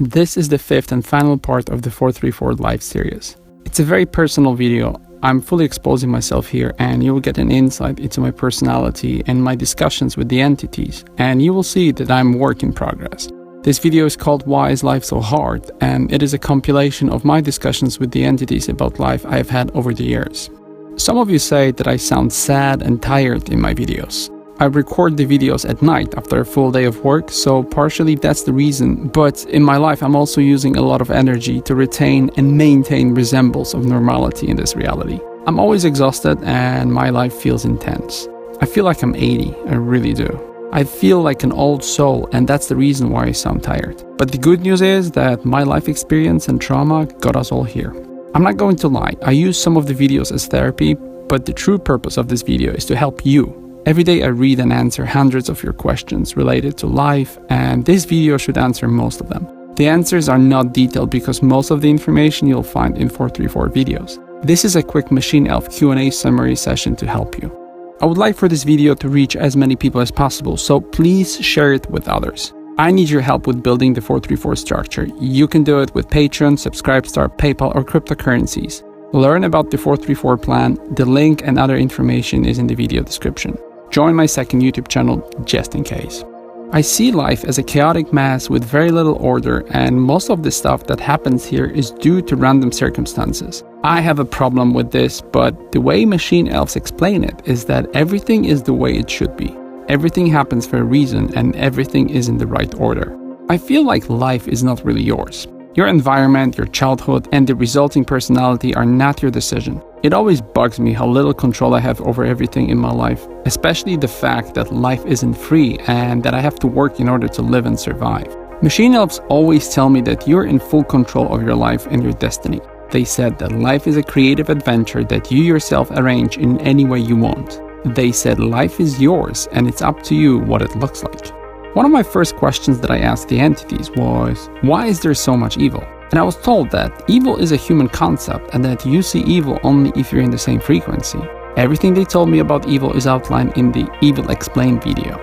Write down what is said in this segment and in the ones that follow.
This is the fifth and final part of the 434 Life series. It's a very personal video. I'm fully exposing myself here, and you will get an insight into my personality and my discussions with the entities, and you will see that I'm work in progress. This video is called Why is Life So Hard? And it is a compilation of my discussions with the entities about life I have had over the years. Some of you say that I sound sad and tired in my videos. I record the videos at night after a full day of work, so partially that's the reason, but in my life I'm also using a lot of energy to retain and maintain resemblance of normality in this reality. I'm always exhausted and my life feels intense. I feel like I'm 80, I really do. I feel like an old soul, and that's the reason why I sound tired. But the good news is that my life experience and trauma got us all here. I'm not going to lie, I use some of the videos as therapy, but the true purpose of this video is to help you. Every day I read and answer hundreds of your questions related to life, and this video should answer most of them. The answers are not detailed because most of the information you'll find in 434 videos. This is a quick Machine Elf Q&A summary session to help you. I would like for this video to reach as many people as possible, so please share it with others. I need your help with building the 434 structure. You can do it with Patreon, Subscribestar, PayPal, or cryptocurrencies. Learn about the 434 plan. The link and other information is in the video description. Join my second YouTube channel just in case. I see life as a chaotic mass with very little order, and most of the stuff that happens here is due to random circumstances. I have a problem with this, but the way Machine Elves explain it is that everything is the way it should be. Everything happens for a reason and everything is in the right order. I feel like life is not really yours. Your environment, your childhood, and the resulting personality are not your decision. It always bugs me how little control I have over everything in my life, especially the fact that life isn't free and that I have to work in order to live and survive. Machine Elves always tell me that you're in full control of your life and your destiny. They said that life is a creative adventure that you yourself arrange in any way you want. They said life is yours and it's up to you what it looks like. One of my first questions that I asked the entities was, why is there so much evil? And I was told that evil is a human concept and that you see evil only if you're in the same frequency. Everything they told me about evil is outlined in the Evil Explained video.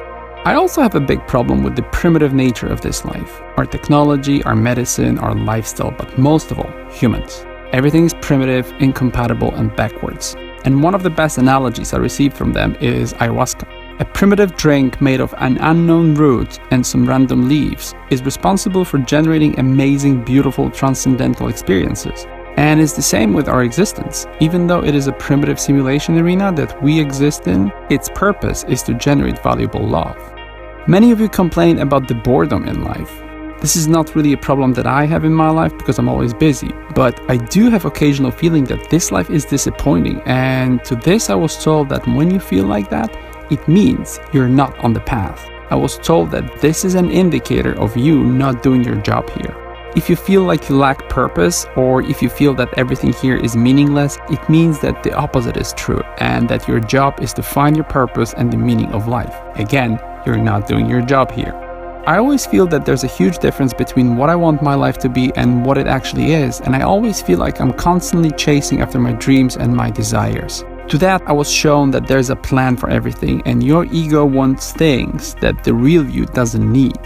I also have a big problem with the primitive nature of this life. Our technology, our medicine, our lifestyle, but most of all, humans. Everything is primitive, incompatible, and backwards. And one of the best analogies I received from them is ayahuasca. A primitive drink made of an unknown root and some random leaves is responsible for generating amazing, beautiful, transcendental experiences. And it's the same with our existence. Even though it is a primitive simulation arena that we exist in, its purpose is to generate valuable love. Many of you complain about the boredom in life. This is not really a problem that I have in my life because I'm always busy, but I do have occasional feeling that this life is disappointing, and to this I was told that when you feel like that, it means you're not on the path. I was told that this is an indicator of you not doing your job here. If you feel like you lack purpose, or if you feel that everything here is meaningless, it means that the opposite is true, and that your job is to find your purpose and the meaning of life. Again, you're not doing your job here. I always feel that there's a huge difference between what I want my life to be and what it actually is, and I always feel like I'm constantly chasing after my dreams and my desires. To that, I was shown that there's a plan for everything, and your ego wants things that the real you doesn't need.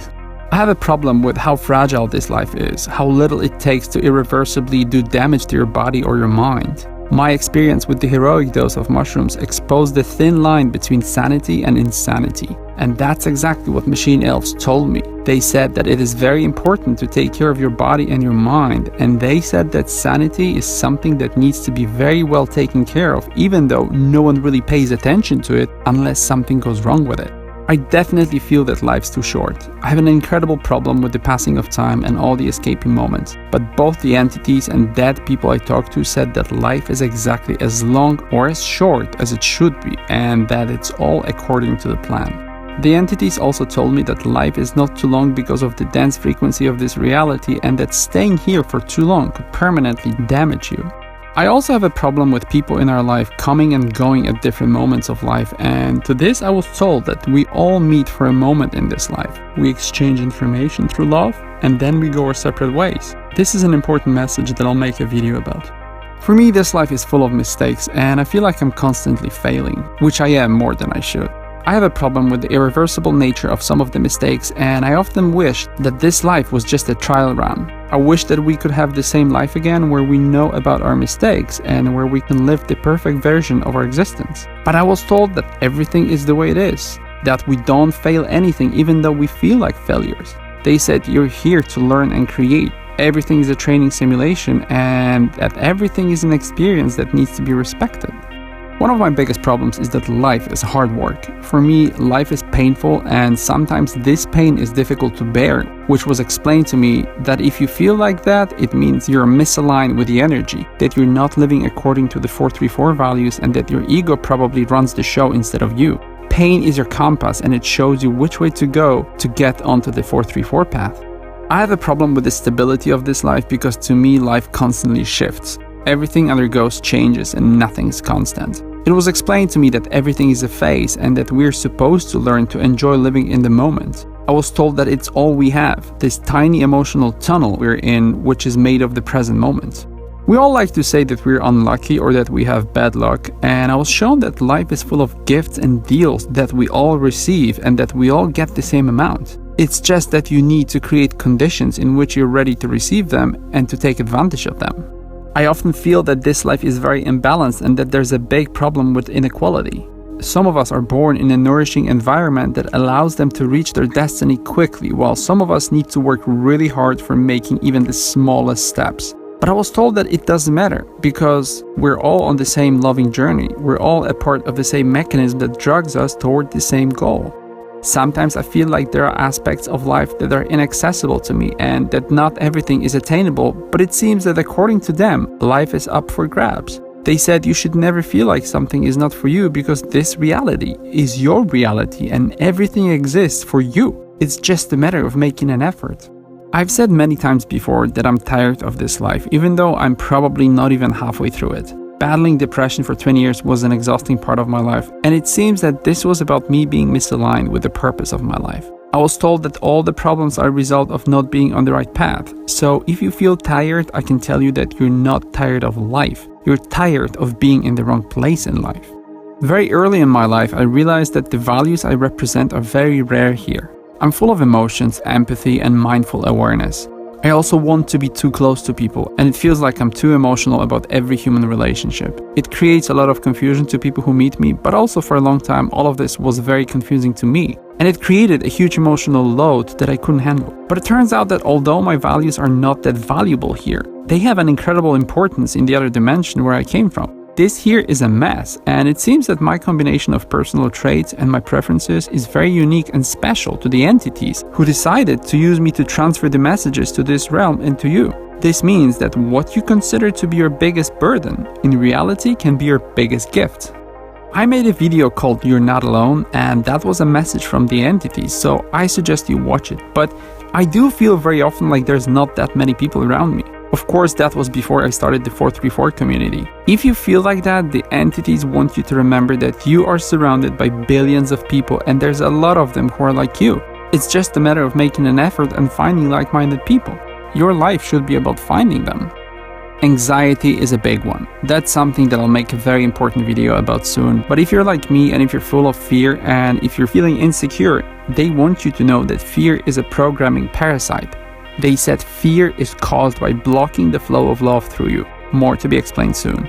I have a problem with how fragile this life is, how little it takes to irreversibly do damage to your body or your mind. My experience with the heroic dose of mushrooms exposed the thin line between sanity and insanity. And that's exactly what Machine Elves told me. They said that it is very important to take care of your body and your mind, and they said that sanity is something that needs to be very well taken care of, even though no one really pays attention to it unless something goes wrong with it. I definitely feel that life's too short. I have an incredible problem with the passing of time and all the escaping moments, but both the entities and dead people I talked to said that life is exactly as long or as short as it should be, and that it's all according to the plan. The entities also told me that life is not too long because of the dense frequency of this reality, and that staying here for too long could permanently damage you. I also have a problem with people in our life coming and going at different moments of life, and to this I was told that we all meet for a moment in this life. We exchange information through love, and then we go our separate ways. This is an important message that I'll make a video about. For me, this life is full of mistakes, and I feel like I'm constantly failing, which I am more than I should. I have a problem with the irreversible nature of some of the mistakes, and I often wish that this life was just a trial run. I wish that we could have the same life again where we know about our mistakes and where we can live the perfect version of our existence. But I was told that everything is the way it is, that we don't fail anything even though we feel like failures. They said you're here to learn and create. Everything is a training simulation and that everything is an experience that needs to be respected. One of my biggest problems is that life is hard work. For me, life is painful and sometimes this pain is difficult to bear, which was explained to me that if you feel like that, it means you're misaligned with the energy, that you're not living according to the 434 values and that your ego probably runs the show instead of you. Pain is your compass and it shows you which way to go to get onto the 434 path. I have a problem with the stability of this life because to me, life constantly shifts. Everything undergoes changes and nothing's constant. It was explained to me that everything is a phase and that we're supposed to learn to enjoy living in the moment. I was told that it's all we have, this tiny emotional tunnel we're in, which is made of the present moment. We all like to say that we're unlucky or that we have bad luck, and I was shown that life is full of gifts and deals that we all receive and that we all get the same amount. It's just that you need to create conditions in which you're ready to receive them and to take advantage of them. I often feel that this life is very imbalanced and that there's a big problem with inequality. Some of us are born in a nourishing environment that allows them to reach their destiny quickly, while some of us need to work really hard for making even the smallest steps. But I was told that it doesn't matter because we're all on the same loving journey. We're all a part of the same mechanism that drags us toward the same goal. Sometimes I feel like there are aspects of life that are inaccessible to me and that not everything is attainable, but it seems that according to them, life is up for grabs. They said you should never feel like something is not for you because this reality is your reality and everything exists for you. It's just a matter of making an effort. I've said many times before that I'm tired of this life, even though I'm probably not even halfway through it. Battling depression for 20 years was an exhausting part of my life, and it seems that this was about me being misaligned with the purpose of my life. I was told that all the problems are a result of not being on the right path. So if you feel tired, I can tell you that you're not tired of life. You're tired of being in the wrong place in life. Very early in my life, I realized that the values I represent are very rare here. I'm full of emotions, empathy, and mindful awareness. I also want to be too close to people, and it feels like I'm too emotional about every human relationship. It creates a lot of confusion to people who meet me, but also for a long time all of this was very confusing to me, and it created a huge emotional load that I couldn't handle. But it turns out that although my values are not that valuable here, they have an incredible importance in the other dimension where I came from. This here is a mess, and it seems that my combination of personal traits and my preferences is very unique and special to the entities who decided to use me to transfer the messages to this realm and to you. This means that what you consider to be your biggest burden, in reality can be your biggest gift. I made a video called You're Not Alone, and that was a message from the entities, so I suggest you watch it. But I do feel very often like there's not that many people around me. Of course, that was before I started the 434 community. If you feel like that, the entities want you to remember that you are surrounded by billions of people and there's a lot of them who are like you. It's just a matter of making an effort and finding like-minded people. Your life should be about finding them. Anxiety is a big one. That's something that I'll make a very important video about soon. But if you're like me and if you're full of fear and if you're feeling insecure, they want you to know that fear is a programming parasite. They said fear is caused by blocking the flow of love through you. More to be explained soon.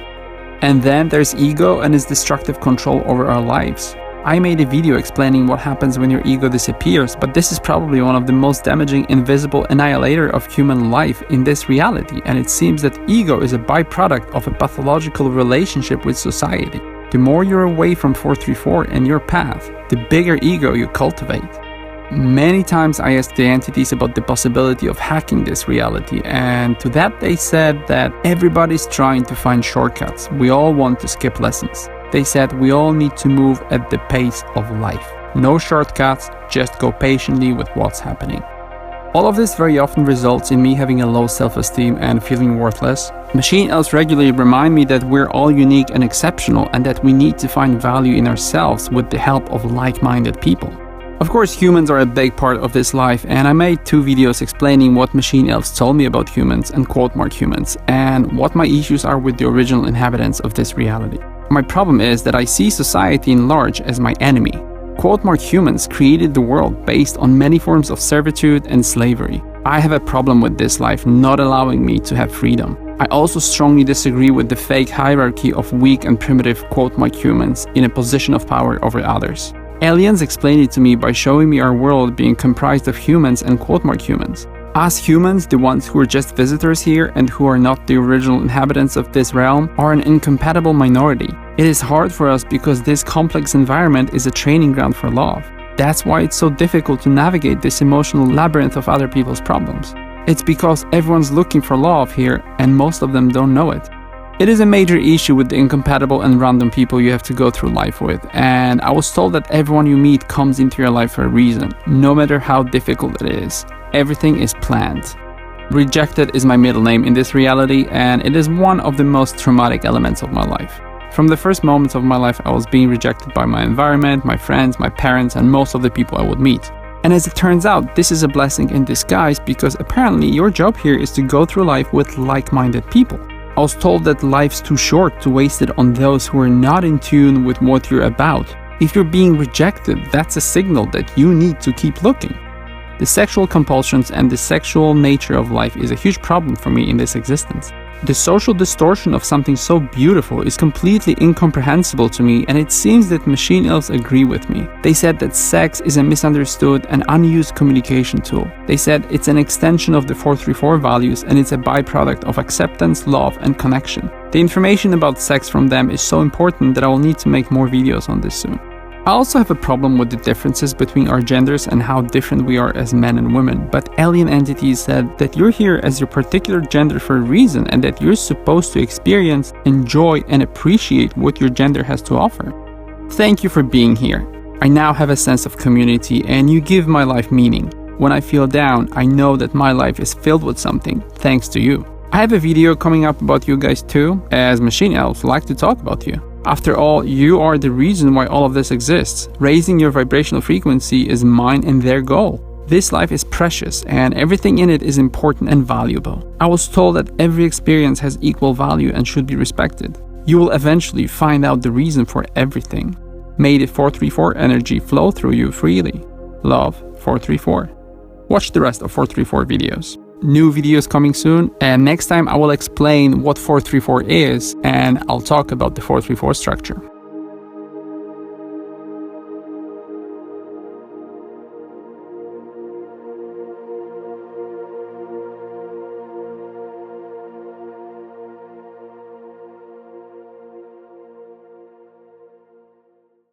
And then there's ego and its destructive control over our lives. I made a video explaining what happens when your ego disappears, but this is probably one of the most damaging invisible annihilator of human life in this reality, and it seems that ego is a byproduct of a pathological relationship with society. The more you're away from 434 and your path, the bigger ego you cultivate. Many times I asked the entities about the possibility of hacking this reality, and to that they said that everybody's trying to find shortcuts. We all want to skip lessons. They said we all need to move at the pace of life. No shortcuts, just go patiently with what's happening. All of this very often results in me having a low self-esteem and feeling worthless. Machine elves regularly remind me that we're all unique and exceptional and that we need to find value in ourselves with the help of like-minded people. Of course, humans are a big part of this life, and I made 2 videos explaining what machine elves told me about humans and quote-mark humans, and what my issues are with the original inhabitants of this reality. My problem is that I see society in large as my enemy. Quote-mark humans created the world based on many forms of servitude and slavery. I have a problem with this life not allowing me to have freedom. I also strongly disagree with the fake hierarchy of weak and primitive quote-mark humans in a position of power over others. Aliens explained it to me by showing me our world being comprised of humans and quote-mark humans. Us humans, the ones who are just visitors here and who are not the original inhabitants of this realm, are an incompatible minority. It is hard for us because this complex environment is a training ground for love. That's why it's so difficult to navigate this emotional labyrinth of other people's problems. It's because everyone's looking for love here and most of them don't know it. It is a major issue with the incompatible and random people you have to go through life with, and I was told that everyone you meet comes into your life for a reason, no matter how difficult it is. Everything is planned. Rejected is my middle name in this reality, and it is one of the most traumatic elements of my life. From the first moments of my life, I was being rejected by my environment, my friends, my parents, and most of the people I would meet. And as it turns out, this is a blessing in disguise because apparently your job here is to go through life with like-minded people. I was told that life's too short to waste it on those who are not in tune with what you're about. If you're being rejected, that's a signal that you need to keep looking. The sexual compulsions and the sexual nature of life is a huge problem for me in this existence. The social distortion of something so beautiful is completely incomprehensible to me, and it seems that machine elves agree with me. They said that sex is a misunderstood and unused communication tool. They said it's an extension of the 434 values and it's a byproduct of acceptance, love, and connection. The information about sex from them is so important that I will need to make more videos on this soon. I also have a problem with the differences between our genders and how different we are as men and women, but alien entities said that you're here as your particular gender for a reason and that you're supposed to experience, enjoy, and appreciate what your gender has to offer. Thank you for being here. I now have a sense of community and you give my life meaning. When I feel down, I know that my life is filled with something thanks to you. I have a video coming up about you guys too, as machine elves like to talk about you. After all, you are the reason why all of this exists. Raising your vibrational frequency is mine and their goal. This life is precious and everything in it is important and valuable. I was told that every experience has equal value and should be respected. You will eventually find out the reason for everything. May the 434 energy flow through you freely. Love, 434. Watch the rest of 434 videos. New videos coming soon, and next time I will explain what 434 is and I'll talk about the 434 structure.